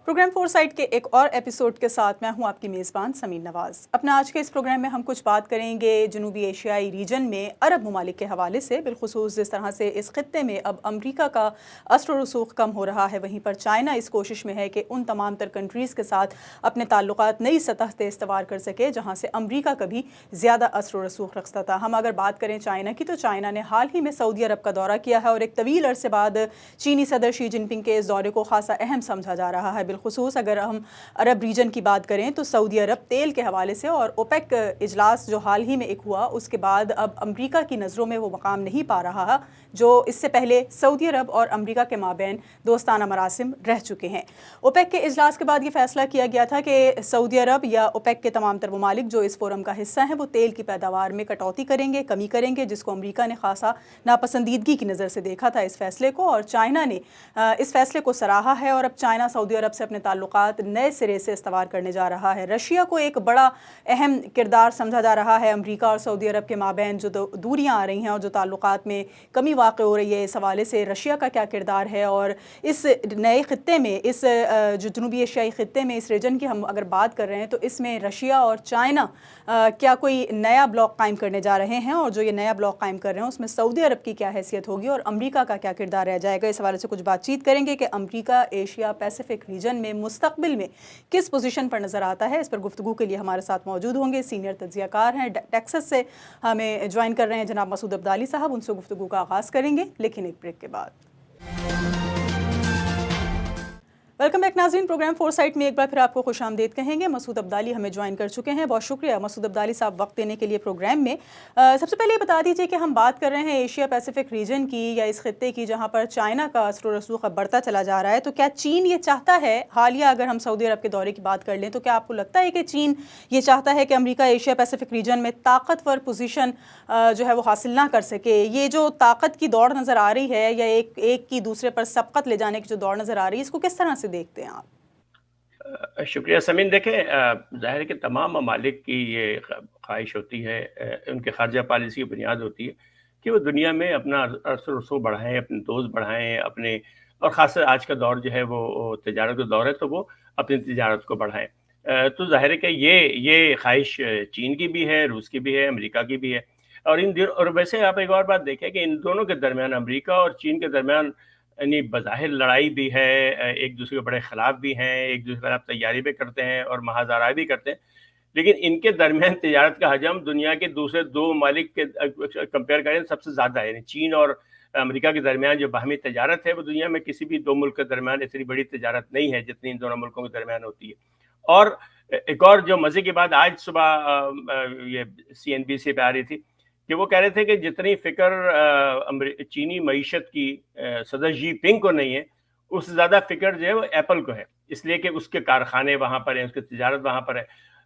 Programme four site کے ایک اور ایپیسوڈ کے ساتھ میں ہوں آپ کی میزبان سمین نواز۔ اپنا آج کے اس پروگرام میں ہم کچھ بات کریں گے جنوبی ایشیائی ریجن میں عرب ممالک کے حوالے سے، بالخصوص جس طرح سے اس خطے میں اب امریکہ کا اثر و رسوخ کم ہو رہا ہے، وہیں پر چائنا اس کوشش میں ہے کہ ان تمام تر کنٹریز کے ساتھ اپنے تعلقات نئی سطح سے استوار کر سکے جہاں سے امریکہ کبھی زیادہ اثر و رسوخ رکھتا تھا۔ ہم اگر بات کریں چائنا کی تو چائنا نے حال ہی میں سعودی عرب کا دورہ کیا ہے اور ایک طویل عرصے بعد چینی صدر شی جن پنگ کے اس دورے کو خاصا اہم سمجھا جا رہا ہے۔ بالخصوص اگر ہم عرب ریجن کی بات کریں تو سعودی عرب تیل کے حوالے سے اور اوپیک اجلاس جو حال ہی میں ایک ہوا اس کے بعد اب امریکہ کی نظروں میں وہ مقام نہیں پا رہا جو اس سے پہلے سعودی عرب اور امریکہ کے مابین دوستانہ مراسم رہ چکے ہیں۔ اوپیک کے اجلاس کے بعد یہ فیصلہ کیا گیا تھا کہ سعودی عرب یا اوپیک کے تمام تر ممالک جو اس فورم کا حصہ ہیں وہ تیل کی پیداوار میں کٹوتی کریں گے، کمی کریں گے، جس کو امریکہ نے خاصا ناپسندیدگی کی نظر سے دیکھا تھا اس فیصلے کو، اور چائنا نے اس فیصلے کو سراہا ہے اور اب چائنا سعودی عرب سے اپنے تعلقات نئے سرے سے استوار کرنے جا رہا ہے۔ رشیا کو ایک بڑا اہم کردار سمجھا جا رہا ہے امریکہ اور سعودی عرب کے مابین جو دوریاں آ رہی ہیں اور جو تعلقات میں کمی واقع ہو رہی ہے، اس حوالے سے رشیا کا کیا کردار ہے، اور اس نئے خطے میں، اس جو جنوبی ایشیائی خطے میں اس ریجن کی ہم اگر بات کر رہے ہیں تو اس میں رشیا اور چائنا کیا کوئی نیا بلاک قائم کرنے جا رہے ہیں، اور جو یہ نیا بلاک قائم کر رہے ہیں اس میں سعودی عرب کی کیا حیثیت ہوگی اور امریکہ کا کیا کردار رہ جائے گا۔ اس حوالے سے کچھ بات چیت کریں گے کہ امریکہ ایشیا پیسیفک ریجن میں مستقبل میں کس پوزیشن پر نظر آتا ہے۔ اس پر گفتگو کے لیے ہمارے ساتھ موجود ہوں گے سینئر تجزیہ کار ہیں، ٹیکساس سے ہمیں جوائن کر رہے ہیں جناب مسعود عبدالی صاحب۔ ان سے گفتگو کا آغاز کریں گے لیکن ایک بریک کے بعد۔ ویلکم بیک ناظرین، پروگرام فور سائٹ میں ایک بار پھر آپ کو خوش آمدید کہیں گے۔ مسعود عبدالی ہمیں جوائن کر چکے ہیں، بہت شکریہ مسعود عبدالی صاحب وقت دینے کے لیے پروگرام میں۔ سب سے پہلے یہ بتا دیجیے کہ ہم بات کر رہے ہیں ایشیا پیسیفک ریجن کی یا اس خطے کی جہاں پر چائنا کا اثر و رسوخ اب بڑھتا چلا جا رہا ہے، تو کیا چین یہ چاہتا ہے، حالیہ اگر ہم سعودی عرب کے دورے کی بات کر لیں تو کیا آپ کو لگتا ہے کہ چین یہ چاہتا ہے کہ امریکہ ایشیا پیسیفک ریجن میں طاقتور پوزیشن جو ہے وہ حاصل نہ کر سکے؟ یہ جو طاقت کی دوڑ نظر آ رہی ہے یا ایک کی دوسرے پر سبقت لے جانے کی جو دوڑ نظر آ رہی ہے، اس کو کس طرح سے دیکھتے ہیں آپ؟ شکریہ سمین۔ دیکھیں، ظاہر ہے کہ تمام ممالک کی یہ خواہش ہوتی ہے، ان کے خارجہ پالیسی کی بنیاد ہوتی ہے کہ وہ دنیا میں اپنا اثر و رسوخ بڑھائیں، اپنے دوست بڑھائیں، اپنے، اور خاص طور آج کا دور جو ہے وہ تجارت کا دور ہے تو وہ اپنی تجارت کو بڑھائیں۔ تو ظاہر ہے کہ یہ خواہش چین کی بھی ہے، روس کی بھی ہے، امریکہ کی بھی ہے، اور اور ویسے آپ ایک اور بات دیکھیں کہ ان دونوں کے درمیان، امریکہ اور چین کے درمیان، یعنی بظاہر لڑائی بھی ہے، ایک دوسرے کے بڑے خلاف بھی ہیں، ایک دوسرے کے خلاف تیاری بھی کرتے ہیں اور محاذ آرائی بھی کرتے ہیں، لیکن ان کے درمیان تجارت کا حجم دنیا کے دوسرے دو ممالک کے کمپیئر کریں سب سے زیادہ ہے۔ یعنی چین اور امریکہ کے درمیان جو باہمی تجارت ہے وہ دنیا میں کسی بھی دو ملک کے درمیان اتنی بڑی تجارت نہیں ہے جتنی ان دونوں ملکوں کے درمیان ہوتی ہے۔ اور ایک اور جو مزے کی بات آج صبح یہ CNBC پہ آ رہی تھی کہ وہ کہہ رہے تھے کہ جتنی فکر چینی معیشت کی صدر جی پنگ کو نہیں ہے، اس سے زیادہ فکر جو ہے وہ ایپل کو ہے، اس لیے کہ اس کے کارخانے وہاں پر ہیں، اس کی تجارت وہاں پر ہے۔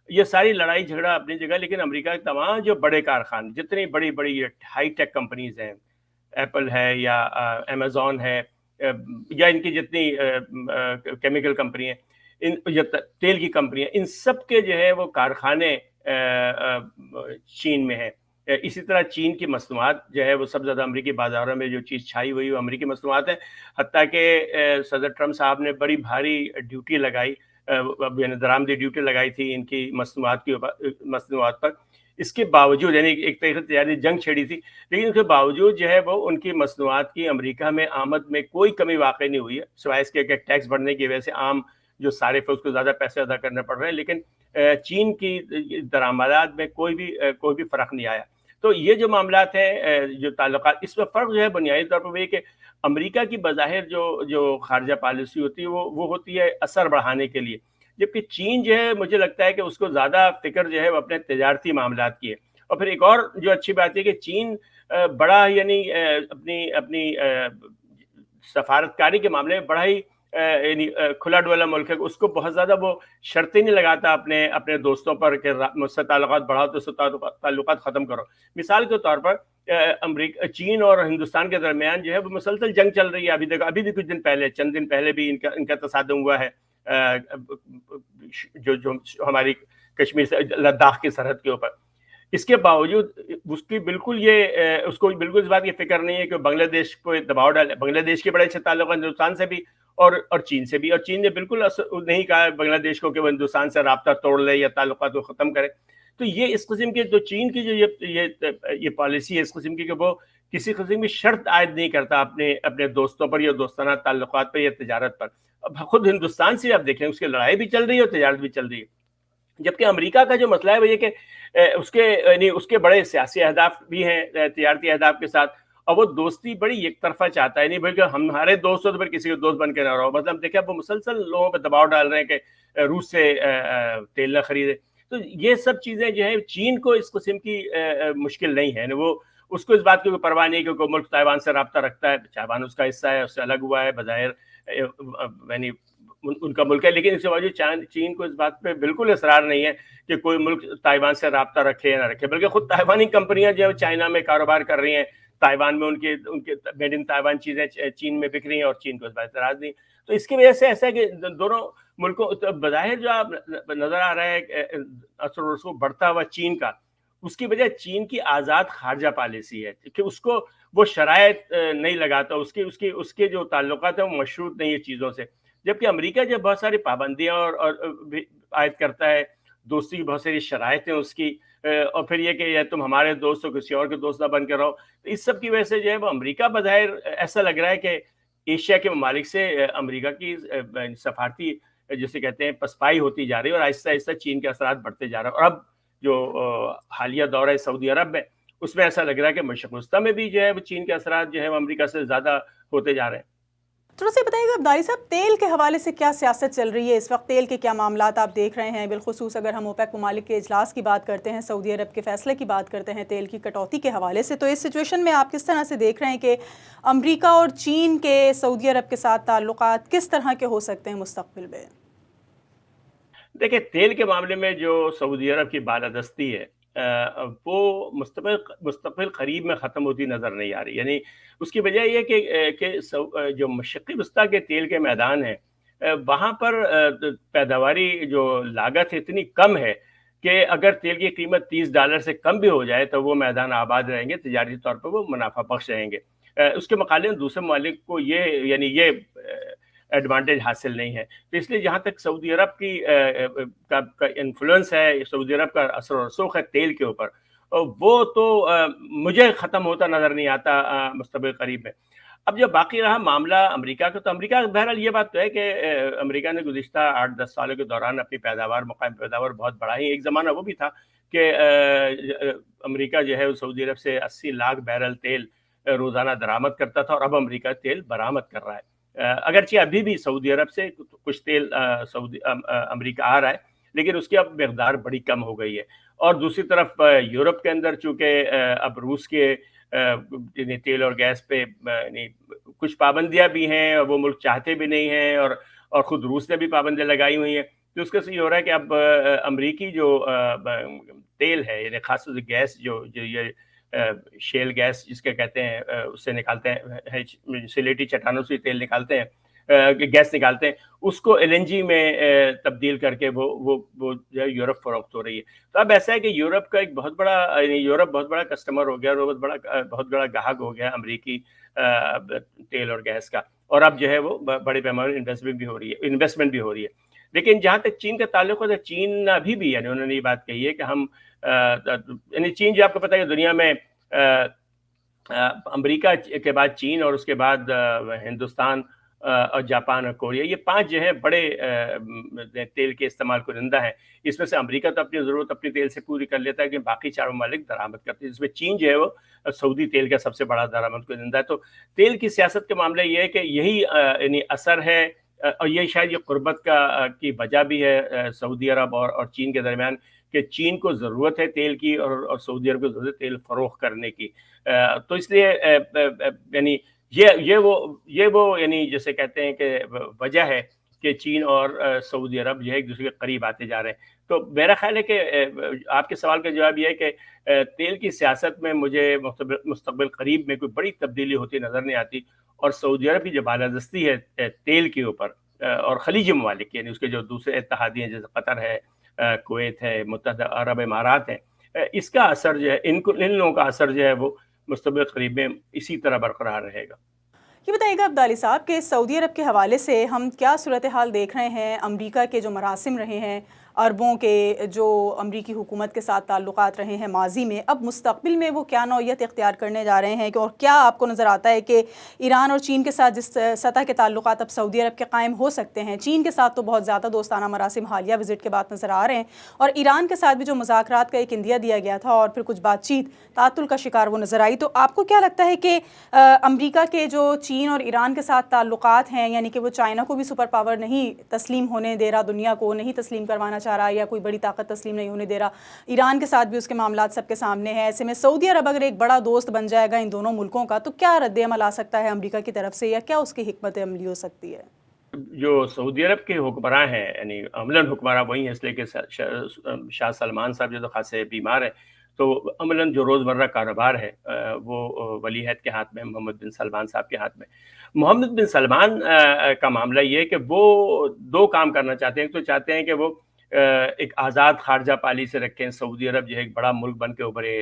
یہ ساری لڑائی جھگڑا اپنی جگہ، لیکن امریکہ کے تمام جو بڑے کارخانے، جتنی بڑی بڑی ہائی ٹیک کمپنیز ہیں، ایپل ہے یا امیزون ہے یا ان کی جتنی کیمیکل کمپنی ہیں، یا تیل کی کمپنی ہیں، ان سب کے جو ہے وہ کارخانے چین میں ہیں۔ اسی طرح چین کی مصنوعات جو ہے وہ سب زیادہ امریکی بازاروں میں جو چیز چھائی ہوئی وہ امریکی مصنوعات ہیں، حتیٰ کہ صدر ٹرمپ صاحب نے بڑی بھاری ڈیوٹی لگائی، یعنی درآمدی ڈیوٹی لگائی تھی ان کی مصنوعات پر۔ اس کے باوجود، یعنی ایک طریقے سے تجارتی جنگ چھیڑی تھی، لیکن اس کے باوجود جو ہے وہ ان کی مصنوعات کی امریکہ میں آمد میں کوئی کمی واقع نہیں ہوئی ہے، سوائے اس کے کہ ٹیکس بڑھنے کی وجہ سے عام جو صارف ہے اس کو زیادہ پیسے ادا کرنے پڑ رہے ہیں، لیکن چین کی درآمدات میں کوئی بھی فرق نہیں آیا۔ تو یہ جو معاملات ہیں، جو تعلقات، اس میں فرق جو ہے بنیادی طور پر یہ کہ امریکہ کی بظاہر جو خارجہ پالیسی ہوتی ہے وہ ہوتی ہے اثر بڑھانے کے لیے، جبکہ چین جو ہے مجھے لگتا ہے کہ اس کو زیادہ فکر جو ہے وہ اپنے تجارتی معاملات کی ہے۔ اور پھر ایک اور جو اچھی بات ہے کہ چین بڑا، یعنی اپنی سفارتکاری کے معاملے میں بڑا ہی یعنی کھلا ڈولا ملک ہے، اس کو بہت زیادہ وہ شرطیں نہیں لگاتا اپنے دوستوں پر کہ مجھ سے تعلقات بڑھاؤ تو اس سے تعلقات ختم کرو۔ مثال کے طور پر چین اور ہندوستان کے درمیان جو ہے وہ مسلسل جنگ چل رہی ہے۔ ابھی دیکھو، ابھی بھی کچھ دن پہلے، چند دن پہلے بھی ان کا تصادم ہوا ہے جو ہماری کشمیر سے لداخ کی سرحد کے اوپر۔ اس کے باوجود اس کو بالکل اس بات کی فکر نہیں ہے کہ بنگلہ دیش کو دباؤ ڈالے۔ بنگلہ دیش کے بڑے اچھے تعلق ہیں ہندوستان سے بھی، اور چین سے بھی. اور چین نے بالکل نہیں کہا بنگلہ دیش کو کہ وہ ہندوستان سے رابطہ توڑ لے یا تعلقات کو ختم کرے. تو یہ اس قسم کے جو چین کی جو یہ پالیسی ہے اس قسم کی کہ وہ کسی قسم کی شرط عائد نہیں کرتا اپنے دوستوں پر یا دوستانہ تعلقات پر یا تجارت پر. اب خود ہندوستان سے آپ دیکھیں اس کی لڑائی بھی چل رہی ہے اور تجارت بھی چل رہی ہے. جبکہ امریکہ کا جو مسئلہ ہے وہ یہ کہ اس کے بڑے سیاسی اہداف بھی ہیں تجارتی اہداف کے ساتھ, اور وہ دوستی بڑی یک طرفہ چاہتا ہے. نہیں بلکہ ہمارے دوست ہو تو پھر کسی کے دوست بن کے نہ رہو. مطلب دیکھیں وہ مسلسل لوگوں پہ دباؤ ڈال رہے ہیں کہ روس سے تیل نہ خریدے. تو یہ سب چیزیں جو ہے چین کو اس قسم کی مشکل نہیں ہے. وہ اس کو اس بات کی کوئی پرواہ نہیں کہ کوئی ملک تائیوان سے رابطہ رکھتا ہے. تائیوان اس کا حصہ ہے, اس سے الگ ہوا ہے بظاہر, یعنی ان کا ملک ہے, لیکن اس کے باوجود چین کو اس بات پہ بالکل اصرار نہیں ہے کہ کوئی ملک تائیوان سے رابطہ رکھے یا نہ رکھے. بلکہ خود تائیوانی کمپنیاں جو ہے چائنا میں کاروبار کر رہی ہیں, تائیوان میں ان کے میڈ ان تائیوان چیزیں چین میں بک رہی ہیں اور چین کو اس بات اعتراض نہیں. تو اس کی وجہ سے ایسا ہے کہ دونوں ملکوں بظاہر جو آپ نظر آ رہا ہے اثر و رسوخ بڑھتا ہوا چین کا, اس کی وجہ چین کی آزاد خارجہ پالیسی ہے کہ اس کو وہ شرائط نہیں لگاتا, اس کے جو تعلقات ہیں وہ مشروط نہیں ہے چیزوں سے. جبکہ امریکہ جب بہت ساری پابندیاں اور عائد کرتا ہے, دوستی کی بہت ساری شرائط ہیں اس کی, اور پھر یہ کہ یا تم ہمارے دوست ہو کسی اور کے دوست نہ بن کے رہو. تو اس سب کی وجہ سے جو ہے وہ امریکہ بظاہر ایسا لگ رہا ہے کہ ایشیا کے ممالک سے امریکہ کی سفارتی جسے کہتے ہیں پسپائی ہوتی جا رہی ہے, اور آہستہ آہستہ چین کے اثرات بڑھتے جا رہے ہیں. اور اب جو حالیہ دورہ سعودی عرب میں اس میں ایسا لگ رہا ہے کہ مشرق وسطیٰ میں بھی جو ہے وہ چین کے اثرات جو ہے وہ امریکہ سے زیادہ ہوتے جا رہے ہیں. تھوڑا سا بتائیے گا عبداری صاحب, تیل کے حوالے سے کیا سیاست چل رہی ہے اس وقت؟ تیل کے کیا معاملات آپ دیکھ رہے ہیں؟ بالخصوص اگر ہم اوپیک ممالک کے اجلاس کی بات کرتے ہیں, سعودی عرب کے فیصلے کی بات کرتے ہیں تیل کی کٹوتی کے حوالے سے, تو اس سچویشن میں آپ کس طرح سے دیکھ رہے ہیں کہ امریکہ اور چین کے سعودی عرب کے ساتھ تعلقات کس طرح کے ہو سکتے ہیں مستقبل میں؟ دیکھیں تیل کے معاملے میں جو سعودی عرب کی بالادستی ہے وہ مستقبل قریب میں ختم ہوتی نظر نہیں آ رہی. یعنی اس کی وجہ یہ کہ جو مشرقی وسطیٰ کے تیل کے میدان ہیں وہاں پر پیداواری جو لاگت اتنی کم ہے کہ اگر تیل کی قیمت $30 سے کم بھی ہو جائے تو وہ میدان آباد رہیں گے, تجارتی طور پر وہ منافع بخش رہیں گے. اس کے مقابلے میں دوسرے ممالک کو یہ ایڈوانٹیج حاصل نہیں ہے. تو اس لیے جہاں تک سعودی عرب کا انفلوئنس ہے, سعودی عرب کا اثر و رسوخ ہے تیل کے اوپر, وہ تو مجھے ختم ہوتا نظر نہیں آتا مستقبل قریب میں. اب جو باقی رہا معاملہ امریکہ کا, تو امریکہ بہرحال یہ بات تو ہے کہ امریکہ نے گزشتہ 8-10 سالوں کے دوران اپنی مقامی پیداوار بہت بڑھائی. ایک زمانہ وہ بھی تھا کہ امریکہ جو ہے سعودی عرب سے 80 لاکھ بیرل تیل روزانہ درآمد کرتا تھا, اور اب امریکہ تیل برآمد کر رہا ہے. اگرچہ ابھی بھی سعودی عرب سے کچھ تیل امریکہ آ رہا ہے, لیکن اس کی اب مقدار بڑی کم ہو گئی ہے. اور دوسری طرف یورپ کے اندر چونکہ اب روس کے تیل اور گیس پہ کچھ پابندیاں بھی ہیں, اور وہ ملک چاہتے بھی نہیں ہیں, اور خود روس نے بھی پابندیاں لگائی ہوئی ہیں. تو اس کا یہ ہو رہا ہے کہ اب امریکی جو تیل ہے, یعنی خاص طور سے گیس جو یہ شیل گیس جس کے کہتے ہیں, اس سے نکالتے ہیں سلیٹی چٹانوں سے تیل نکالتے ہیں, گیس نکالتے ہیں, اس کو LNG میں تبدیل کر کے وہ جو ہے یورپ فروخت ہو رہی ہے. تو اب ایسا ہے کہ یورپ کا ایک بہت بڑا کسٹمر ہو گیا, اور بہت بڑا گاہک ہو گیا امریکی تیل اور گیس کا, اور اب جو ہے وہ بڑے پیمانے انویسٹمنٹ بھی ہو رہی ہے. لیکن جہاں تک چین کا تعلق ہے, چین ابھی بھی یعنی انہوں نے یہ بات کہی ہے کہ ہم یعنی چین جو آپ کو پتہ ہے کہ دنیا میں امریکہ کے بعد چین, اور اس کے بعد ہندوستان اور جاپان اور کوریا, یہ 5 جو ہیں بڑے تیل کے استعمال کنندہ ہیں. اس میں سے امریکہ تو اپنی ضرورت اپنی تیل سے پوری کر لیتا ہے, کہ باقی 4 ممالک درآمد کرتے ہیں, جس میں چین جو ہے وہ سعودی تیل کا سب سے بڑا درآمد کنندہ ہے. تو تیل کی سیاست کے معاملے یہ ہے کہ یہی یعنی اثر ہے, اور یہ شاید یہ قربت کی وجہ بھی ہے سعودی عرب اور چین کے درمیان, کہ چین کو ضرورت ہے تیل کی, اور سعودی عرب کو ضرورت ہے تیل فروخت کرنے کی. تو اس لیے یعنی یہ وہ یعنی جیسے کہتے ہیں کہ وجہ ہے کہ چین اور سعودی عرب جو ہے ایک دوسرے کے قریب آتے جا رہے ہیں. تو میرا خیال ہے کہ آپ کے سوال کا جواب یہ ہے کہ تیل کی سیاست میں مجھے مستقبل قریب میں کوئی بڑی تبدیلی ہوتی نظر نہیں آتی, اور سعودی عرب کی جو بالادستی ہے تیل کے اوپر, اور خلیجی ممالک یعنی اس کے جو دوسرے اتحادی ہیں جیسے قطر ہے, کویت ہے, متحدہ عرب امارات ہیں, اس کا اثر جو ہے ان لوگوں کا اثر جو ہے وہ مستقبل قریب میں اسی طرح برقرار رہے گا. یہ بتائیے گا عبدالی صاحب کہ سعودی عرب کے حوالے سے ہم کیا صورتحال دیکھ رہے ہیں؟ امریکہ کے جو مراسم رہے ہیں، عربوں کے جو امریکی حکومت کے ساتھ تعلقات رہے ہیں ماضی میں، اب مستقبل میں وہ کیا نوعیت اختیار کرنے جا رہے ہیں؟ اور کیا آپ کو نظر آتا ہے کہ ایران اور چین کے ساتھ جس سطح کے تعلقات اب سعودی عرب کے قائم ہو سکتے ہیں، چین کے ساتھ تو بہت زیادہ دوستانہ مراسم حالیہ وزٹ کے بعد نظر آ رہے ہیں، اور ایران کے ساتھ بھی جو مذاکرات کا ایک اندیا دیا گیا تھا اور پھر کچھ بات چیت تعطل کا شکار وہ نظر آئی، تو آپ کو کیا لگتا ہے کہ امریکہ کے جو چین اور ایران کے ساتھ تعلقات ہیں، یعنی کہ وہ چائنا کو بھی سپر پاور نہیں تسلیم ہونے دے رہا، دنیا کو نہیں تسلیم کروانا چاہ رہا، یا کوئی بڑی طاقت تسلیم نہیں ہونے دے رہا، ایران کے ساتھ بھی اس کے معاملات سب کے سامنے ہیں، ایسے میں سعودی عرب اگر ایک بڑا دوست بن جائے گا ان دونوں ملکوں کا تو کیا رد عمل آ سکتا ہے امریکہ کی طرف سے، یا کیا اس کی حکمت عملی ہو سکتی ہے؟ جو سعودی عرب کے حکمراں ہیں، یعنی عملاً حکمراں وہی ہیں، اس لیے کہ شاہ سلمان صاحب جو خاصے بیمار ہیں، تو عملاً جو روزمرہ کاروبار ہے وہ ولی عہد کے ہاتھ میں، محمد بن سلمان صاحب کے ہاتھ میں۔ محمد بن سلمان کا معاملہ یہ ہے کہ وہ دو کام کرنا چاہتے ہیں۔ تو چاہتے ہیں کہ وہ ایک آزاد خارجہ پالیسی رکھیں، سعودی عرب جو ہے ایک بڑا ملک بن کے ابھرے،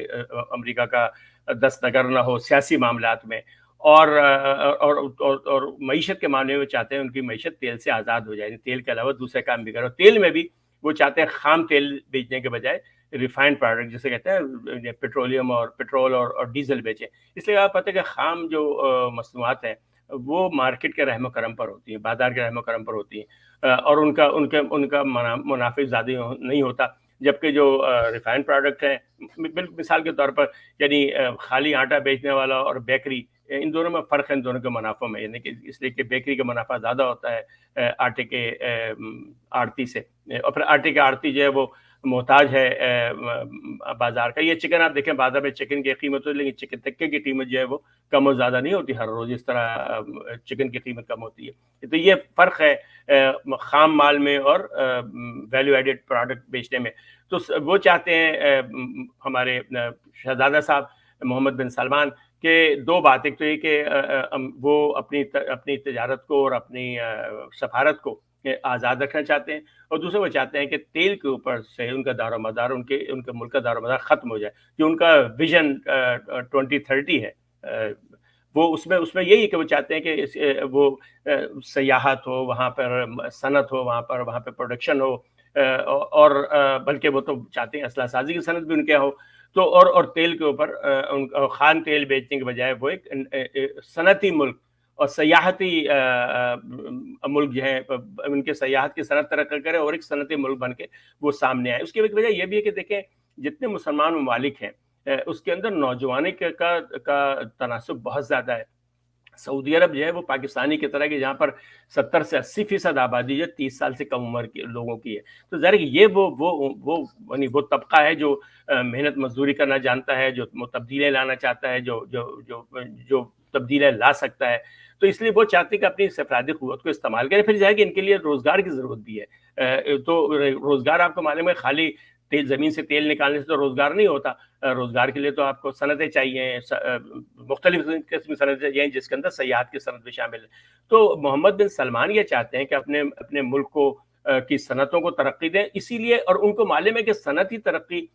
امریکہ کا دستنگر نہ ہو سیاسی معاملات میں، اور معیشت کے معاملے میں چاہتے ہیں ان کی معیشت تیل سے آزاد ہو جائے، تیل کے علاوہ دوسرے کام بھی کرو۔ تیل میں بھی وہ چاہتے ہیں خام تیل بیچنے کے بجائے ریفائنڈ پروڈکٹ جسے کہتے ہیں پیٹرولیم اور پٹرول اور ڈیزل بیچیں۔ اس لیے آپ پتہ ہے کہ خام جو مصنوعات ہیں وہ مارکیٹ کے رحم و کرم پر ہوتی ہیں، بازار کے رحم و کرم پر ہوتی ہیں، اور ان کا منافع زیادہ نہیں ہوتا، جبکہ جو ریفائنڈ پروڈکٹ ہیں، مثال کے طور پر یعنی خالی آٹا بیچنے والا اور بیکری، ان دونوں میں فرق ہے، ان دونوں کے منافع میں، یعنی کہ اس لیے کہ بیکری کا منافع زیادہ ہوتا ہے آٹے کے آڑتی سے، اور پھر آٹے کے آڑتی جو ہے وہ محتاج ہے بازار کا۔ یہ چکن آپ دیکھیں بازار میں چکن کی قیمت ہوتی ہے، لیکن چکن تکے کی قیمت جو ہے وہ کم و زیادہ نہیں ہوتی ہر روز، اس طرح چکن کی قیمت کم ہوتی ہے۔ تو یہ فرق ہے خام مال میں اور ویلیو ایڈڈ پروڈکٹ بیچنے میں۔ تو وہ چاہتے ہیں ہمارے شہزادہ صاحب محمد بن سلمان کہ دو بات، ایک تو یہ کہ وہ اپنی تجارت کو اور اپنی سفارت کو آزاد رکھنا چاہتے ہیں، اور دوسرے وہ چاہتے ہیں کہ تیل کے اوپر سے ان کا دار و مدار، ان کے ملک کا دار و مدار ختم ہو جائے۔ جو ان کا ویژن 2030 ہے، وہ اس میں یہی ہے کہ وہ چاہتے ہیں کہ وہ سیاحت ہو وہاں پر، صنعت ہو وہاں پہ پروڈکشن ہو، اور بلکہ وہ تو چاہتے ہیں اسلحہ سازی کی صنعت بھی ان کے ہو، تو اور تیل کے اوپر خام تیل بیچنے کے بجائے وہ ایک صنعتی ملک اور سیاحتی ملک جو ہے ان کے سیاحت کی صنعت ترقی کرے اور ایک صنعتی ملک بن کے وہ سامنے آئے۔ اس کی وجہ یہ بھی ہے کہ دیکھیں جتنے مسلمان ممالک ہیں اس کے اندر نوجوانی کا تناسب بہت زیادہ ہے۔ سعودی عرب جو ہے وہ پاکستانی کی طرح کی، جہاں پر 70 سے 80% آبادی جو 30 سال سے کم عمر کے لوگوں کی ہے، تو ظاہر ہے کہ یہ وہ طبقہ ہے جو محنت مزدوری کرنا جانتا ہے، جو تبدیلیاں لانا چاہتا ہے، جو تبدیلیاں لا سکتا ہے۔ تو اس لیے وہ چاہتے ہیں کہ اپنی افرادی قوت کو استعمال کریں۔ پھر ظاہر کہ ان کے لیے روزگار کی ضرورت بھی ہے، تو روزگار آپ کو معلوم ہے خالی زمین سے تیل نکالنے سے تو روزگار نہیں ہوتا، روزگار کے لیے تو آپ کو صنعتیں چاہیے، مختلف قسم کی صنعتیں چاہیے جس کے اندر سیاحت کی صنعت بھی شامل ہے۔ تو محمد بن سلمان یہ چاہتے ہیں کہ اپنے ملک کو کی صنعتوں کو ترقی دیں، اسی لیے، اور ان کو معلوم ہے کہ صنعتی ترقی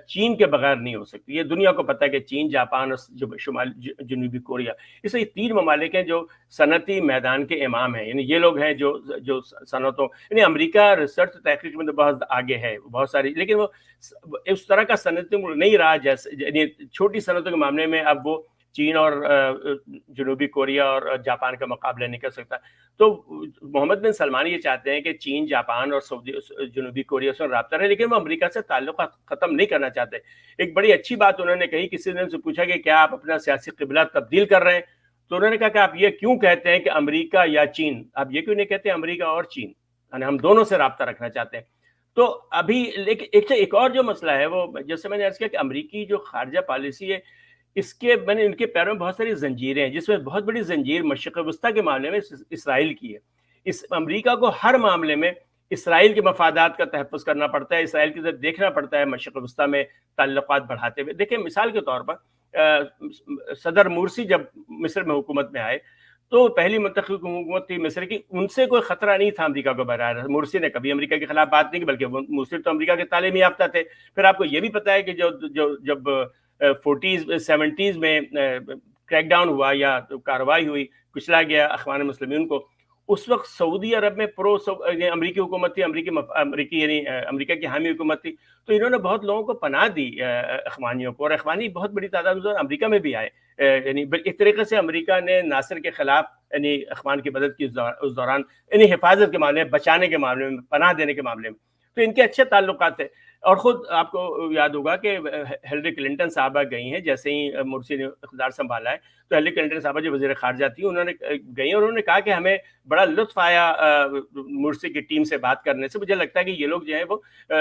چین کے بغیر نہیں ہو سکتی۔ یہ دنیا کو پتہ ہے کہ چین، جاپان اور جنوبی کوریا، اس لیے 3 ممالک ہیں جو صنعتی میدان کے امام ہیں، یعنی یہ لوگ ہیں جو صنعتوں، یعنی امریکہ ریسرچ تحقیق میں تو بہت آگے ہے بہت ساری، لیکن وہ اس طرح کا صنعتی ملک نہیں رہا، جیسے یعنی چھوٹی صنعتوں کے معاملے میں اب وہ چین اور جنوبی کوریا اور جاپان کا مقابلہ نہیں کر سکتا۔ تو محمد بن سلمان یہ چاہتے ہیں کہ چین، جاپان اور جنوبی کوریا سے رابطہ رہے، لیکن وہ امریکہ سے تعلقات ختم نہیں کرنا چاہتے۔ ایک بڑی اچھی بات انہوں نے کہی، کسی نے ان سے پوچھا کہ کیا آپ اپنا سیاسی قبلہ تبدیل کر رہے ہیں، تو انہوں نے کہا کہ آپ یہ کیوں کہتے ہیں کہ امریکہ یا چین، آپ یہ کیوں نہیں کہتے امریکہ اور چین، یعنی ہم دونوں سے رابطہ رکھنا چاہتے ہیں۔ تو ابھی ایک اور جو مسئلہ ہے وہ، جیسے میں نے عرض کیا کہ امریکی جو خارجہ پالیسی ہے، ان کے پیروں میں بہت ساری زنجیریں ہیں، جس میں بہت بڑی زنجیر مشرق وسطیٰ کے معاملے میں اسرائیل کی ہے۔ امریکہ کو ہر معاملے میں اسرائیل کے مفادات کا تحفظ کرنا پڑتا ہے، اسرائیل کی طرف دیکھنا پڑتا ہے مشرق وسطیٰ میں تعلقات بڑھاتے ہوئے۔ دیکھیں مثال کے طور پر صدر مرسی جب مصر میں حکومت میں آئے تو پہلی منتخب حکومت تھی مصر کی، ان سے کوئی خطرہ نہیں تھا امریکہ کو براہ راست۔ مرسی نے کبھی امریکہ کے خلاف بات نہیں کی، بلکہ مرسی تو امریکہ کے تعلیمی یافتہ تھے۔ پھر آپ کو یہ بھی پتہ ہے کہ جب 40s 70s میں کریک ڈاؤن ہوا یا کارروائی ہوئی کچلا گیا اخوان مسلمین کو، اس وقت سعودی عرب میں امریکی حکومت تھی، امریکی یعنی امریکہ کی حامی حکومت تھی، تو انہوں نے بہت لوگوں کو پناہ دی اخوانیوں کو، اور اخوانی بہت بڑی تعداد میں امریکہ میں بھی آئے. یعنی ایک طریقے سے امریکہ نے ناصر کے خلاف یعنی اخوان کی مدد کی اس دوران، یعنی حفاظت کے معاملے میں، بچانے کے معاملے میں، پناہ دینے کے معاملے میں. تو ان کے اچھے تعلقات تھے. اور خود آپ کو یاد ہوگا کہ ہیلری کلنٹن صاحبہ گئی ہیں، جیسے ہی مرسی نے اقتدار سنبھالا ہے تو ہیلری کلنٹن صاحبہ جو وزیر خارجہ تھی، انہوں نے گئی اور انہوں نے کہا کہ ہمیں بڑا لطف آیا مرسی کی ٹیم سے بات کرنے سے. مجھے لگتا ہے کہ یہ لوگ جو ہیں وہ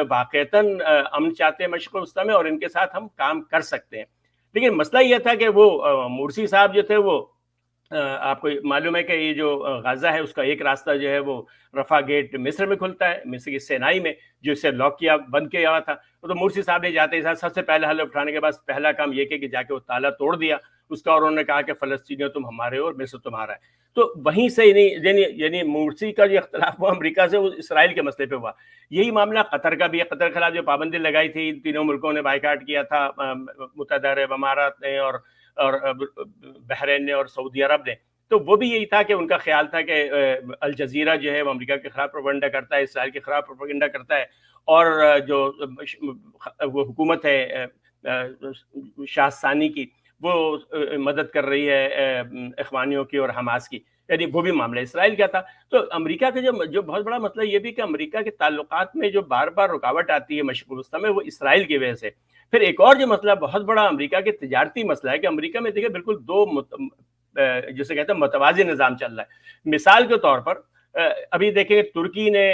واقعتاً امن چاہتے ہیں مشرق وسطیٰ میں، اور ان کے ساتھ ہم کام کر سکتے ہیں. لیکن مسئلہ یہ تھا کہ وہ مرسی صاحب جو تھے وہ آپ کو معلوم ہے کہ یہ جو غزہ ہے اس کا ایک راستہ جو ہے وہ رفح گیٹ مصر میں کھلتا ہے، مصر کی سینائی میں، جو اسے لاک کیا بند کیا ہوا تھا. تو مرسی صاحب نے جاتے ہی سب سے پہلا حلف اٹھانے کے بعد پہلا کام یہ کہ جا کے وہ تالا توڑ دیا اس کا، اور انہوں نے کہا کہ فلسطینیوں تم ہمارے ہو اور مصر تمہارا ہے. تو وہیں سے یعنی مرسی کا جو اختلاف ہوا امریکہ سے، وہ اسرائیل کے مسئلے پہ ہوا. یہی معاملہ قطر کا بھی ہے. قطر کے خلاف جو پابندی لگائی تھی، تینوں ملکوں نے بائیکاٹ کیا تھا، متحدہ عرب امارات نے اور بحرین نے اور سعودی عرب نے. تو وہ بھی یہی تھا کہ ان کا خیال تھا کہ الجزیرہ جو ہے وہ امریکہ کے خلاف پروپیگنڈا کرتا ہے، اسرائیل کے خلاف پروپیگنڈا کرتا ہے، اور جو وہ حکومت ہے شاہ ثانی کی، وہ مدد کر رہی ہے اخوانیوں کی اور حماس کی. یعنی وہ بھی معاملہ اسرائیل کا تھا. تو امریکہ کا جو بہت بڑا مسئلہ یہ بھی کہ امریکہ کے تعلقات میں جو بار بار رکاوٹ آتی ہے مشرق وسطیٰ میں، وہ اسرائیل کی وجہ سے. پھر ایک اور جو مسئلہ بہت بڑا امریکہ کے تجارتی مسئلہ ہے کہ امریکہ میں دیکھیں بالکل دو جسے کہتے ہیں متوازی نظام چل رہا ہے. مثال کے طور پر ابھی دیکھیں ترکی نے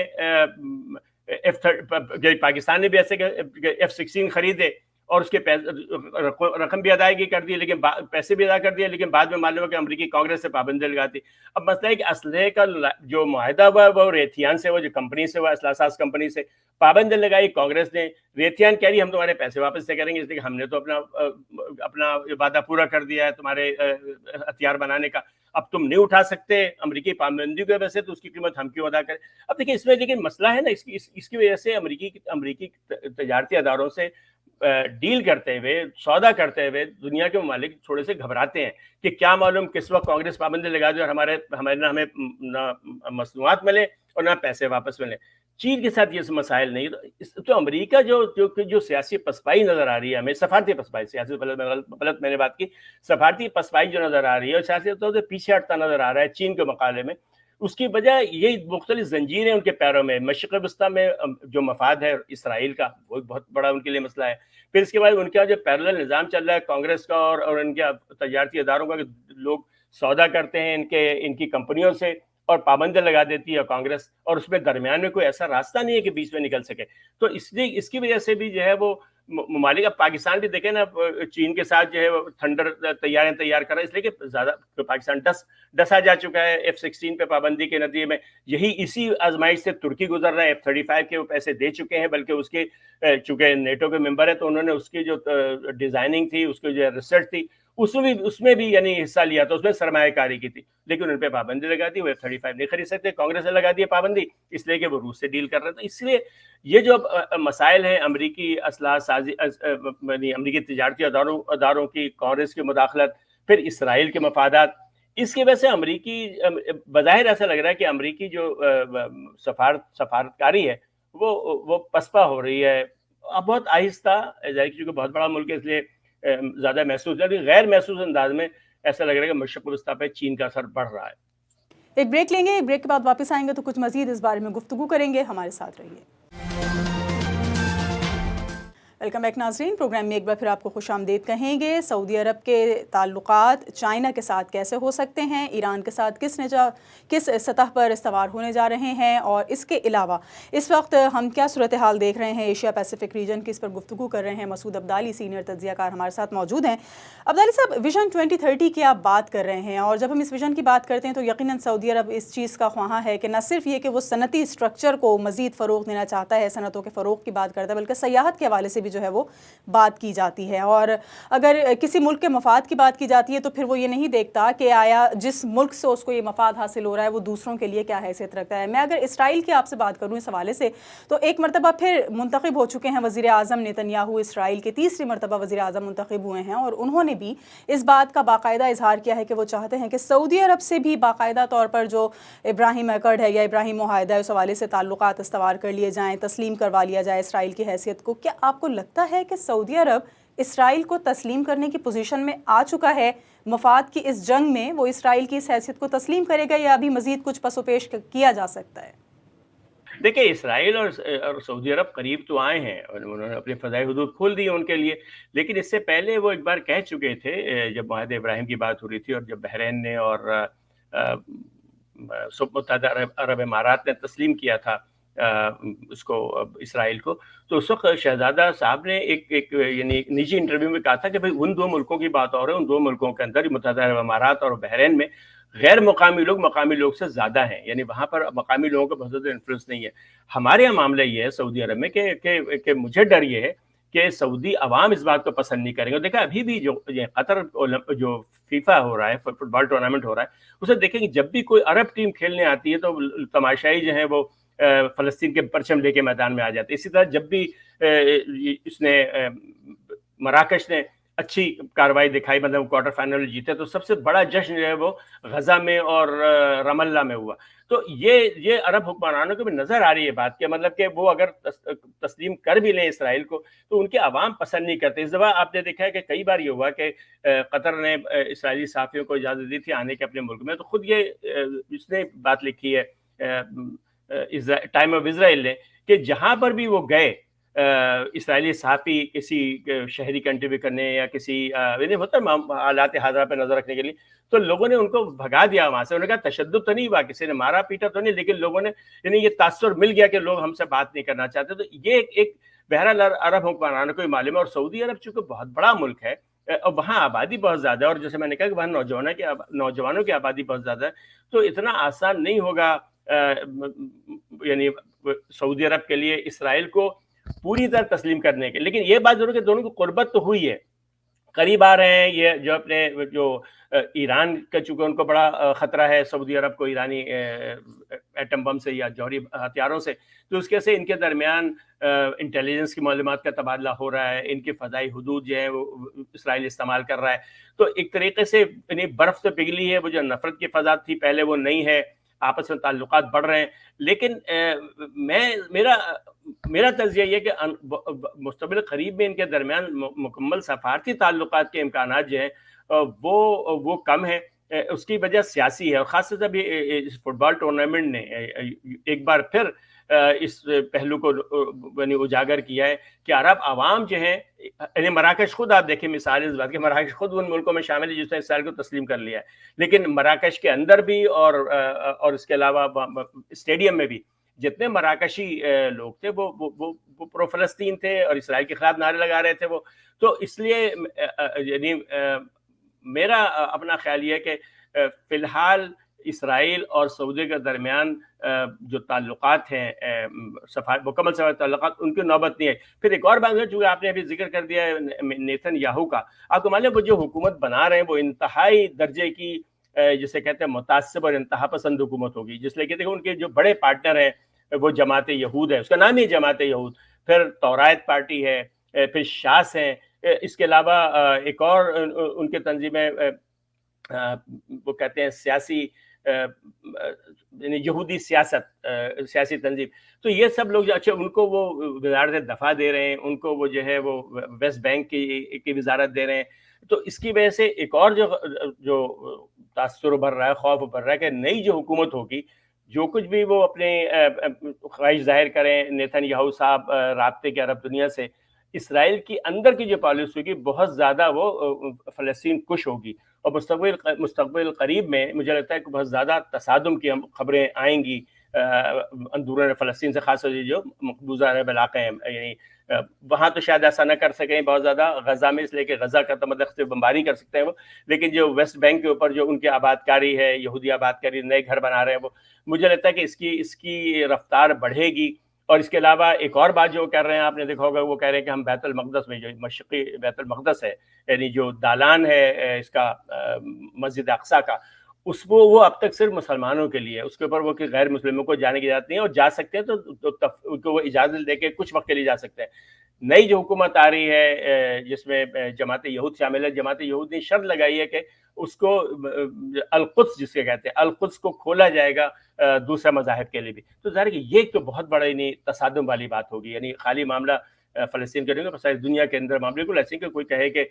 پاکستان نے بھی ایسے F-16 خریدے اور اس کے رقم بھی ادائیگی کر دی، لیکن پیسے بھی ادا کر دیے، لیکن بعد میں معلوم ہے کہ امریکی کانگریس سے پابندی لگاتی. اب مسئلہ ہے کہ اسلحے کا جو معاہدہ ہوا وہ ریتھیان سے ہوا، جو کمپنی سے ہوا، اسلحہ ساز کمپنی سے. پابندی لگائی کانگریس نے. ریتھیان کہہ رہی ہم تمہارے پیسے واپس سے کریں گے، اس لیے کہ ہم نے تو اپنا وعدہ پورا کر دیا ہے تمہارے ہتھیار بنانے کا، اب تم نہیں اٹھا سکتے امریکی پابندی کی وجہ سے، تو اس کی قیمت ہم کیوں ادا کریں. اب دیکھیں اس میں لیکن مسئلہ ہے نا، اس کی وجہ سے امریکی تجارتی اداروں سے ڈیل کرتے ہوئے، سودا کرتے ہوئے دنیا کے ممالک تھوڑے سے گھبراتے ہیں کہ کیا معلوم کس وقت کانگریس پابندی لگا دے اور ہمیں نہ مصنوعات ملے اور نہ پیسے واپس ملے. چین کے ساتھ یہ مسائل نہیں. تو امریکہ جو سیاسی پسپائی نظر آ رہی ہے ہمیں، سفارتی پسپائی، سیاسی غلط میں نے بات کی، سفارتی پسپائی جو نظر آ رہی ہے اور سیاسی طور سے پیچھے ہٹتا نظر آ رہا ہے چین کے مقابلے میں، اس کی وجہ یہ مختلف زنجیریں ان کے پیروں میں. مشرق وسطیٰ میں جو مفاد ہے اسرائیل کا، وہ بہت بڑا ان کے لیے مسئلہ ہے. پھر اس کے بعد ان کا جو پیرلل نظام چل رہا ہے کانگریس کا اور ان کے تجارتی اداروں کا، کہ لوگ سودا کرتے ہیں ان کی کمپنیوں سے اور پابندی لگا دیتی ہے کانگریس، اور اس میں درمیان میں کوئی ایسا راستہ نہیں ہے کہ بیچ میں نکل سکے. تو اس کی وجہ سے بھی جو ہے وہ ممالک، اب پاکستان بھی دیکھیں نا چین کے ساتھ جو ہے وہ تھنڈر طیاریں تیار کر رہا ہے، اس لیے کہ زیادہ پاکستان ڈسا جا چکا ہے F-16 پہ پابندی کے نتیجے میں. یہی اسی آزمائش سے ترکی گزر رہا ہے. F-35 کے وہ پیسے دے چکے ہیں، بلکہ اس کے چونکہ نیٹو کے ممبر ہے تو انہوں نے اس کی جو ڈیزائننگ تھی، اس کی جو ریسرچ تھی، اس میں بھی یعنی حصہ لیا تھا، اس میں سرمایہ کاری کی تھی، لیکن ان پہ پابندی لگا دی. وہ F-35 نہیں خرید سکتے. کانگریس نے لگا دی پابندی اس لیے کہ وہ روس سے ڈیل کر رہے تھے. اس لیے یہ جو مسائل ہیں امریکی اسلحہ سازی، امریکی تجارتی اداروں کی، کانگریس کی مداخلت، پھر اسرائیل کے مفادات، اس کی وجہ سے امریکی بظاہر ایسا لگ رہا ہے کہ امریکی جو سفارتکاری ہے وہ پسپا ہو رہی ہے. اب بہت آہستہ، کیونکہ بہت بڑا ملک ہے اس لیے زیادہ محسوس ہے، غیر محسوس انداز میں ایسا لگ رہا ہے کہ مشرق وسطیٰ پہ چین کا اثر بڑھ رہا ہے. ایک بریک لیں گے، ایک بریک کے بعد واپس آئیں گے تو کچھ مزید اس بارے میں گفتگو کریں گے. ہمارے ساتھ رہیے. ویلکم بیک ناظرین، پروگرام میں ایک بار پھر آپ کو خوش آمدید کہیں گے. سعودی عرب کے تعلقات چائنا کے ساتھ کیسے ہو سکتے ہیں، ایران کے ساتھ کس سطح پر استوار ہونے جا رہے ہیں، اور اس کے علاوہ اس وقت ہم کیا صورتحال دیکھ رہے ہیں ایشیا پیسیفک ریجن کی، اس پر گفتگو کر رہے ہیں. مسعود عبدالی سینئر تجزیہ کار ہمارے ساتھ موجود ہیں. عبدالی صاحب، ویژن 2030 کی آپ بات کر رہے ہیں، اور جب ہم اس ویژن کی بات کرتے ہیں تو یقیناً سعودی عرب اس چیز کا خواہاں ہے کہ نہ صرف یہ کہ وہ صنعتی اسٹرکچر کو مزید فروغ دینا چاہتا ہے، صنعتوں کے فروغ کی بات کرتا ہے، بلکہ سیاحت کے حوالے سے بھی بھی جو ہے وہ بات کی جاتی ہے. اور اگر کسی ملک کے مفاد کی بات کی جاتی ہے تو پھر وہ یہ نہیں دیکھتا کہ آیا جس ملک سے اس کو یہ مفاد حاصل ہو رہا ہے وہ دوسروں کے لیے کیا حیثیت رکھتا ہے. میں اگر اسرائیل کی آپ سے بات کروں اس حوالے سے تو ایک مرتبہ پھر منتخب ہو چکے ہیں وزیر اعظم نیتن یاہو، اسرائیل کے تیسری مرتبہ وزیر اعظم منتخب ہوئے ہیں، اور انہوں نے بھی اس بات کا باقاعدہ اظہار کیا ہے کہ وہ چاہتے ہیں کہ سعودی عرب سے بھی باقاعدہ طور پر جو ابراہیم ایکرڈ ہے یا ابراہیم معاہدہ ہے اس حوالے سے تعلقات استوار کر لیے جائیں، تسلیم کروا لیا جائے اسرائیل کی حیثیت کو. کیا آپ کو لگتا ہے کہ سعودی عرب اسرائیل کو تسلیم کرنے کی پوزیشن میں آ چکا ہے؟ مفاد کی اس جنگ میں وہ اسرائیل کی اس حیثیت کو تسلیم کرے گا یا ابھی مزید کچھ پس و پیش کیا جا سکتا ہے؟ دیکھیں، اسرائیل اور سعودی عرب قریب تو آئے ہیں اور انہوں نے اپنی فضائی حدود کھول دی ان کے لیے، لیکن اس سے پہلے وہ ایک بار کہہ چکے تھے جب معاہدہ ابراہیم کی بات ہو رہی تھی اور جب بحرین نے اور متحدہ عرب امارات نے تسلیم کیا تھا اس کو اسرائیل کو، تو اس وقت شہزادہ صاحب نے ایک یعنی نجی انٹرویو میں کہا تھا کہ بھئی ان دو ملکوں کی بات ہو رہی ہے، ان دو ملکوں کے اندر متحدہ عرب امارات اور بحرین میں غیر مقامی لوگ مقامی لوگ سے زیادہ ہیں، یعنی وہاں پر مقامی لوگوں کا بہت زیادہ انفلوئنس نہیں ہے. ہمارے یہاں معاملہ یہ ہے سعودی عرب میں کہ مجھے ڈر یہ ہے کہ سعودی عوام اس بات کو پسند نہیں کریں گے. دیکھا ابھی بھی جو قطر جو فیفا ہو رہا ہے، فٹ بال ٹورنامنٹ ہو رہا ہے، اسے دیکھیں کہ جب بھی کوئی عرب ٹیم کھیلنے آتی ہے تو تماشائی جو ہیں وہ فلسطین کے پرچم لے کے میدان میں آ جاتے. اسی طرح جب بھی اس نے مراکش نے اچھی کاروائی دکھائی، مطلب کوارٹر فائنل جیتے، تو سب سے بڑا جشن جو ہے وہ غزہ میں اور رام اللہ میں ہوا. تو یہ عرب حکمرانوں کو بھی نظر آ رہی ہے بات کہ مطلب کہ وہ اگر تسلیم کر بھی لیں اسرائیل کو تو ان کے عوام پسند نہیں کرتے. اس دفعہ آپ نے دیکھا ہے کہ کئی بار یہ ہوا کہ قطر نے اسرائیلی صحافیوں کو اجازت دی تھی آنے کے اپنے ملک میں، تو خود اس نے بات لکھی ہے ٹائم آف اسرائیل نے کہ جہاں پر بھی وہ گئے اسرائیلی صحافی کسی شہری کا انٹرویو کرنے یا کسی ہوتا حالات حاضرہ پہ نظر رکھنے کے لیے، تو لوگوں نے ان کو بھگا دیا وہاں سے. انہوں نے کہا تشدد تو نہیں ہوا، کسی نے مارا پیٹا تو نہیں، لیکن لوگوں نے یعنی یہ تاثر مل گیا کہ لوگ ہم سے بات نہیں کرنا چاہتے. تو یہ ایک بہرحال عرب حکمرانوں کو معلوم ہے. اور سعودی عرب چونکہ بہت بڑا ملک ہے اور وہاں آبادی بہت زیادہ ہے، اور جیسے میں نے کہا کہ وہاں نوجوانوں کی آبادی بہت زیادہ ہے، تو اتنا آسان نہیں ہوگا یعنی سعودی عرب کے لیے اسرائیل کو پوری طرح تسلیم کرنے کے. لیکن یہ بات ضرور کہ دونوں کو قربت تو ہوئی ہے، قریب آ رہے ہیں. یہ جو اپنے جو ایران کا چونکہ ان کو بڑا خطرہ ہے سعودی عرب کو ایرانی ایٹم بم سے یا جوہری ہتھیاروں سے، تو اس کے سے ان کے درمیان انٹیلیجنس کی معلومات کا تبادلہ ہو رہا ہے. ان کی فضائی حدود جو ہے وہ اسرائیل استعمال کر رہا ہے. تو ایک طریقے سے یعنی برف تو پگھلی ہے، وہ جو نفرت کی فضا تھی پہلے وہ نہیں ہے، آپس میں تعلقات بڑھ رہے ہیں. لیکن میرا تجزیہ یہ کہ مستقبل قریب میں ان کے درمیان مکمل سفارتی تعلقات کے امکانات جو ہیں وہ کم ہیں. اس کی وجہ سیاسی ہے، اور خاص طور سے اس فٹ بال ٹورنامنٹ نے ایک بار پھر اس پہلو کو یعنی اجاگر کیا ہے کہ عرب عوام جو ہیں، یعنی مراکش خود آپ دیکھیں مثال اس بات کہ مراکش خود ان ملکوں میں شامل ہے جس نے اسرائیل کو تسلیم کر لیا ہے. لیکن مراکش کے اندر بھی اور اس کے علاوہ اسٹیڈیم میں بھی جتنے مراکشی لوگ تھے وہ پرو فلسطین تھے اور اسرائیل کے خلاف نعرے لگا رہے تھے. وہ تو اس لیے یعنی میرا اپنا خیال یہ ہے کہ فی الحال اسرائیل اور سعودی کے درمیان جو تعلقات ہیں مکمل سفارتی تعلقات، ان کی نوبت نہیں ہے. پھر ایک اور بات ہے جو آپ نے ابھی ذکر کر دیا ہے نیتن یاہو کا. آپ کو معلوم ہے وہ جو حکومت بنا رہے ہیں وہ انتہائی درجے کی جسے کہتے ہیں متعصب اور انتہا پسند حکومت ہوگی، جس لیے کہ ان کے جو بڑے پارٹنر ہیں وہ جماعت یہود ہے، اس کا نام ہی جماعت یہود، پھر تورائت پارٹی ہے، پھر شاس ہیں. اس کے علاوہ ایک اور ان کے تنظیمیں وہ کہتے ہیں سیاسی یعنی یہودی سیاسی تنظیم. تو یہ سب لوگ جو اچھا ان کو وہ وزارت دفاع دے رہے ہیں، ان کو وہ جو ہے وہ ویسٹ بینک کی وزارت دے رہے ہیں. تو اس کی وجہ سے ایک اور جو تاثر ابھر رہا ہے، خوف ابھر رہا ہے کہ نئی جو حکومت ہوگی، جو کچھ بھی وہ اپنے خواہش ظاہر کریں نیتن یاہو صاحب رابطے کے عرب دنیا سے، اسرائیل کی اندر کی جو پالیسی ہوگی بہت زیادہ وہ فلسطین کش ہوگی. اور مستقبل قریب میں مجھے لگتا ہے کہ بہت زیادہ تصادم کی خبریں آئیں گی اندرون فلسطین سے، خاص طور سے جو مقبوضہ عرب علاقے ہیں. یعنی وہاں تو شاید ایسا نہ کر سکیں بہت زیادہ، غزہ میں اس لیے کہ غزہ کا تو مطلب صرف بمباری کر سکتے ہیں وہ، لیکن جو ویسٹ بینک کے اوپر جو ان کی آباد کاری ہے، یہودی آباد کاری، نئے گھر بنا رہے ہیں، وہ مجھے لگتا ہے کہ اس کی رفتار بڑھے گی. اور اس کے علاوہ ایک اور بات جو کر رہے ہیں، آپ نے دیکھا ہوگا، وہ کہہ رہے ہیں کہ ہم بیت المقدس میں، جو مشرقی بیت المقدس ہے، یعنی جو دالان ہے اس کا مسجد اقصیٰ کا، اس کو وہ اب تک صرف مسلمانوں کے لیے، اس کے اوپر وہ کہ غیر مسلموں کو جانے کی اجازت نہیں ہے، اور جا سکتے ہیں تو ان کو وہ اجازت دے کے کچھ وقت کے لیے جا سکتے ہیں۔ نئی جو حکومت آ رہی ہے جس میں جماعت یہود شامل ہے، جماعت یہود نے شرط لگائی ہے کہ اس کو القدس جس کے کہتے ہیں، القدس کو کھولا جائے گا دوسرے مذاہب کے لیے بھی۔ تو ظاہر ہے کہ یہ تو بہت بڑا تصادم والی بات ہوگی، یعنی خالی معاملہ فلسطین کے نہیں، ساری دنیا کے اندر معاملے کو ایسے کہ کوئی کہے کہ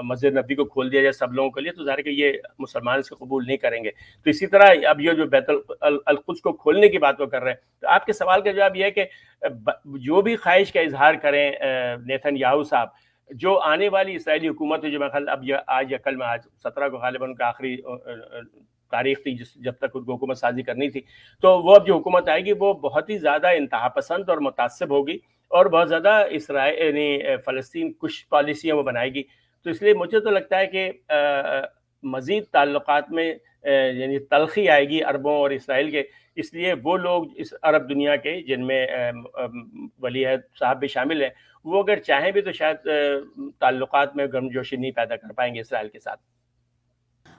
مسجد نبی کو کھول دیا جائے سب لوگوں کے لیے، تو ظاہر ہے کہ یہ مسلمان اس کو قبول نہیں کریں گے۔ تو اسی طرح اب یہ جو بیت القدس کو کھولنے کی بات وہ کر رہے ہیں، تو آپ کے سوال کا جواب یہ ہے کہ جو بھی خواہش کا اظہار کریں نیتن یاہو صاحب، جو آنے والی اسرائیلی حکومت ہے، جو میں خیال اب آج یا کل میں، آج 17 کو غالباً کا آخری تاریخ تھی جب تک ان کو حکومت سازی کرنی تھی، تو وہ اب جو حکومت آئے گی وہ بہت ہی زیادہ انتہا پسند اور متعصب ہوگی، اور بہت زیادہ اسرائیل یعنی فلسطین کش پالیسیاں وہ بنائے گی۔ تو اس لیے مجھے تو لگتا ہے کہ مزید تعلقات میں یعنی تلخی آئے گی عربوں اور اسرائیل کے، اس لیے وہ لوگ اس عرب دنیا کے، جن میں ولی عہد صاحب بھی شامل ہیں، وہ اگر چاہیں بھی تو شاید تعلقات میں گرمجوشی نہیں پیدا کر پائیں گے اسرائیل کے ساتھ۔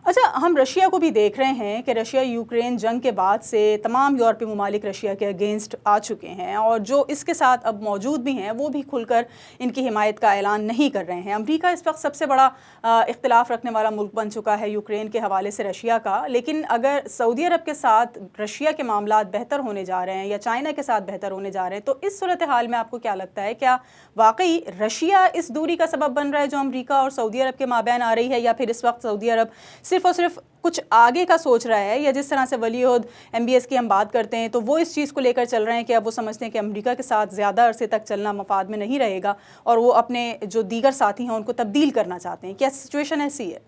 اچھا، ہم رشیا کو بھی دیکھ رہے ہیں کہ رشیا یوکرین جنگ کے بعد سے تمام یورپی ممالک رشیا کے اگینسٹ آ چکے ہیں، اور جو اس کے ساتھ اب موجود بھی ہیں وہ بھی کھل کر ان کی حمایت کا اعلان نہیں کر رہے ہیں۔ امریکہ اس وقت سب سے بڑا اختلاف رکھنے والا ملک بن چکا ہے یوکرین کے حوالے سے رشیا کا، لیکن اگر سعودی عرب کے ساتھ رشیا کے معاملات بہتر ہونے جا رہے ہیں یا چائنا کے ساتھ بہتر ہونے جا رہے ہیں، تو اس صورتحال میں آپ کو کیا لگتا ہے، کیا واقعی رشیا اس دوری کا سبب بن رہا ہے جو امریکہ اور سعودی عرب کے مابین آ رہی ہے، یا پھر اس وقت سعودی عرب صرف اور صرف کچھ آگے کا سوچ رہا ہے، یا جس طرح سے ولی عہد MBS کی ہم بات کرتے ہیں تو وہ اس چیز کو لے کر چل رہے ہیں کہ اب وہ سمجھتے ہیں کہ امریکہ کے ساتھ زیادہ عرصے تک چلنا مفاد میں نہیں رہے گا، اور وہ اپنے جو دیگر ساتھی ہیں ان کو تبدیل کرنا چاہتے ہیں؟ کیا سچویشن ایسی ہے؟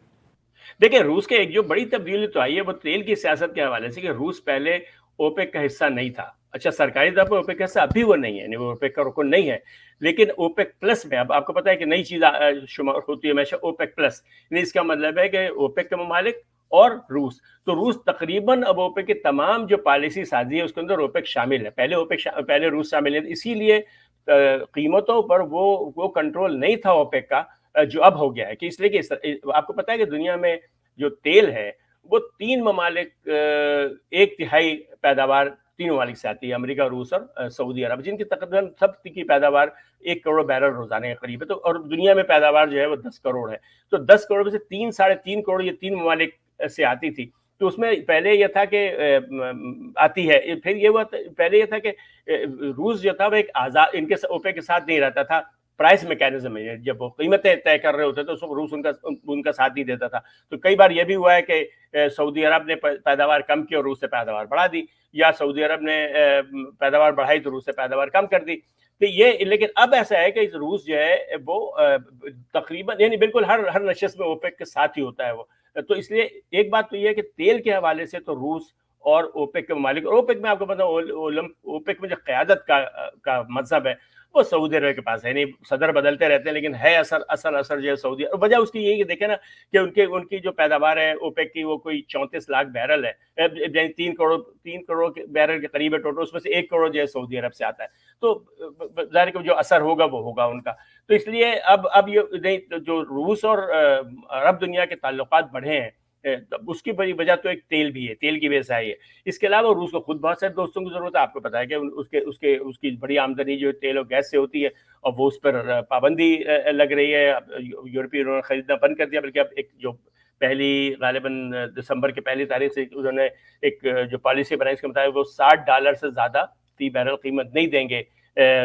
دیکھیں، روس کے ایک جو بڑی تبدیلی تو آئی ہے وہ تیل کی سیاست کے حوالے سے، کہ روس پہلے اوپیک کا حصہ نہیں تھا۔ اچھا، سرکاری طور پر اوپیک کا حصہ ابھی وہ نہیں ہے، یعنی وہ اوپیک کا رکن نہیں ہے، لیکن اوپیک پلس میں اب آپ کو پتہ ہے کہ نئی چیز شمار ہوتی ہے ہمیشہ اوپیک پلس، یعنی اس کا مطلب ہے کہ اوپیک کے ممالک اور روس، تو روس تقریباً اب اوپیک کی تمام جو پالیسی سازی ہے اس کے اندر اوپیک شامل ہے۔ پہلے روس شامل ہے، اسی لیے قیمتوں پر وہ کنٹرول نہیں تھا اوپیک کا، جو اب ہو گیا ہے، کہ اس لیے کہ آپ کو پتہ ہے کہ دنیا میں جو تیل ہے وہ 3 ممالک 1/3 پیداوار 3 ممالک سے آتی ہے، امریکہ، روس اور سعودی عرب، جن کی تقریباً سب کی پیداوار 1 کروڑ بیرل روزانہ کے قریب ہے، تو اور دنیا میں پیداوار جو ہے وہ 10 کروڑ ہے، تو 10 کروڑ میں سے 3-3.5 کروڑ یہ 3 ممالک سے آتی تھی۔ تو اس میں پہلے یہ تھا کہ آتی ہے، پھر یہ ہوا، پہلے یہ تھا کہ روس جو تھا وہ ایک آزاد، ان کے اوپیک کے ساتھ نہیں رہتا تھا، پرائس میکینزم ہے، جب وہ قیمتیں طے کر رہے ہوتے تو روس ان کا ساتھ نہیں دیتا تھا۔ تو کئی بار یہ بھی ہوا ہے کہ سعودی عرب نے پیداوار کم کی اور روس سے پیداوار بڑھا دی، یا سعودی عرب نے پیداوار بڑھائی تو روس سے پیداوار کم کر دی۔ تو یہ، لیکن اب ایسا ہے کہ روس جو ہے وہ تقریباً یعنی بالکل ہر نشست میں اوپیک کے ساتھ ہی ہوتا ہے وہ۔ تو اس لیے ایک بات تو یہ ہے کہ تیل کے حوالے سے تو روس اور اوپیک کے ممالک، اور اوپیک میں آپ کو پتہ اوپیک میں جو قیادت کا مذہب ہے وہ سعودی عرب کے پاس ہے، یعنی صدر بدلتے رہتے ہیں لیکن ہے اثر جو ہے سعودی، اور وجہ اس کی یہی کہ دیکھیں نا کہ ان کی جو پیداوار ہے اوپیک کی وہ کوئی 34 لاکھ بیرل ہے، یعنی 3 کروڑ بیرل کے قریب ہے ٹوٹل، اس میں سے 1 کروڑ جو ہے سعودی عرب سے آتا ہے، تو ظاہر ہے کہ جو اثر ہوگا وہ ہوگا ان کا۔ تو اس لیے اب یہ جو روس اور عرب دنیا کے تعلقات بڑھے ہیں، اس کی بڑی وجہ تو ایک تیل بھی ہے، تیل کی وجہ سے آئی ہے۔ اس کے علاوہ روس کو خود بہت سارے دوستوں کی ضرورت ہے، آپ کو پتہ ہے کہ اس کی بڑی آمدنی جو تیل اور گیس سے ہوتی ہے، اور وہ اس پر پابندی لگ رہی ہے، یورپی یونین نے خریدنا بند کر دیا، بلکہ اب ایک جو پہلی غالباً دسمبر کی پہلی تاریخ سے انہوں نے ایک جو پالیسی بنائی، اس کے مطابق وہ $60 سے زیادہ فی بیرل قیمت نہیں دیں گے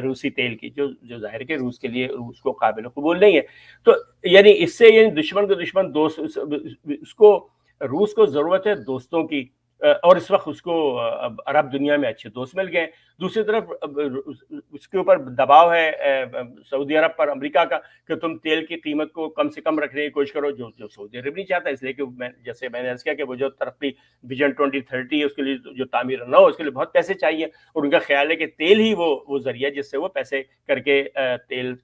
روسی تیل کی، جو ظاہر ہے کہ روس کے لیے، روس کو قابل قبول نہیں ہے۔ تو یعنی اس سے یعنی دشمن کو دشمن دوست، اس کو روس کو ضرورت ہے دوستوں کی، اور اس وقت اس کو عرب دنیا میں اچھے دوست مل گئے۔ دوسری طرف اس کے اوپر دباؤ ہے سعودی عرب پر امریکہ کا کہ تم تیل کی قیمت کو کم سے کم رکھنے کی کوشش کرو، جو سعودی عرب نہیں چاہتا، اس لیے کہ جیسے میں نے عرض کیا کہ وہ جو ترقی ویژن 2030 ہے اس کے لیے جو تعمیر نہ ہو، اس کے لیے بہت پیسے چاہیے، اور ان کا خیال ہے کہ تیل ہی وہ ذریعہ جس سے وہ پیسے کر کے تیل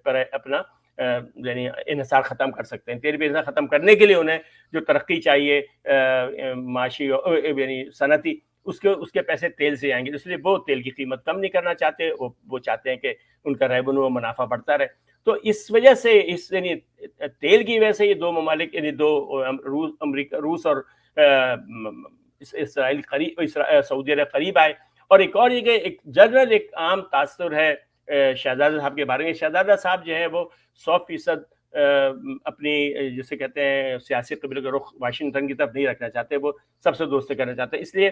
پر اپنا یعنی انحصار ختم کر سکتے ہیں۔ تیل پہ انحصار ختم کرنے کے لیے انہیں جو ترقی چاہیے معاشی یعنی صنعتی، اس کے پیسے تیل سے آئیں گے، اس لیے وہ تیل کی قیمت کم نہیں کرنا چاہتے، وہ چاہتے ہیں کہ ان کا ریونیو منافع بڑھتا رہے. تو اس وجہ سے یعنی تیل کی وجہ سے یہ دو ممالک یعنی روس اور اسرائیل سعودی عرب قریب آئے. اور ایک اور یہ کہ ایک جنرل ایک عام تاثر ہے شہزادہ صاحب کے بارے میں. شہزادہ صاحب جو ہے وہ 100% اپنی جسے کہتے ہیں سیاسی قبلے کا رخ واشنگٹن کی طرف نہیں رکھنا چاہتے، وہ سب سے دوستی کرنا چاہتے ہیں.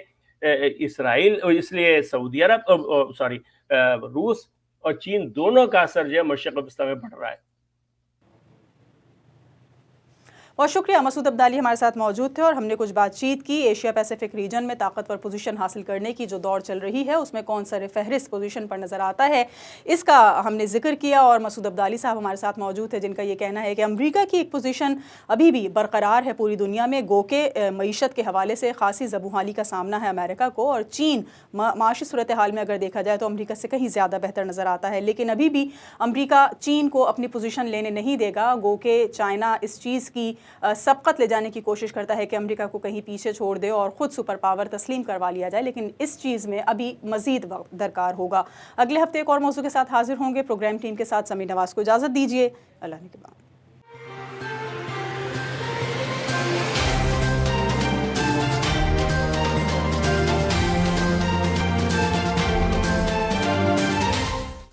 اس لیے سعودی عرب روس اور چین دونوں کا اثر جو ہے مشرق وسطیٰ میں بڑھ رہا ہے. بہت شکریہ. مسعود عبدالی ہمارے ساتھ موجود تھے اور ہم نے کچھ بات چیت کی ایشیا پیسیفک ریجن میں طاقتور پوزیشن حاصل کرنے کی جو دور چل رہی ہے اس میں کون سر فہرست پوزیشن پر نظر آتا ہے، اس کا ہم نے ذکر کیا. اور مسعود عبدالی صاحب ہمارے ساتھ موجود تھے جن کا یہ کہنا ہے کہ امریکہ کی ایک پوزیشن ابھی بھی برقرار ہے پوری دنیا میں، گو کہ معیشت کے حوالے سے خاصی زبوحالی کا سامنا ہے امریکہ کو، اور چین معاشی صورتحال میں اگر دیکھا جائے تو امریکہ سے کہیں زیادہ بہتر نظر آتا ہے. لیکن ابھی بھی امریکہ چین کو اپنی پوزیشن لینے نہیں دے گا، گو کہ چائنا اس چیز کی سبقت لے جانے کی کوشش کرتا ہے کہ امریکہ کو کہیں پیچھے چھوڑ دے اور خود سپر پاور تسلیم کروا لیا جائے، لیکن اس چیز میں ابھی مزید وقت درکار ہوگا. اگلے ہفتے ایک اور موضوع کے ساتھ حاضر ہوں گے. پروگرام ٹیم کے ساتھ سمیر نواز کو اجازت دیجیے. اللہ نگہبان.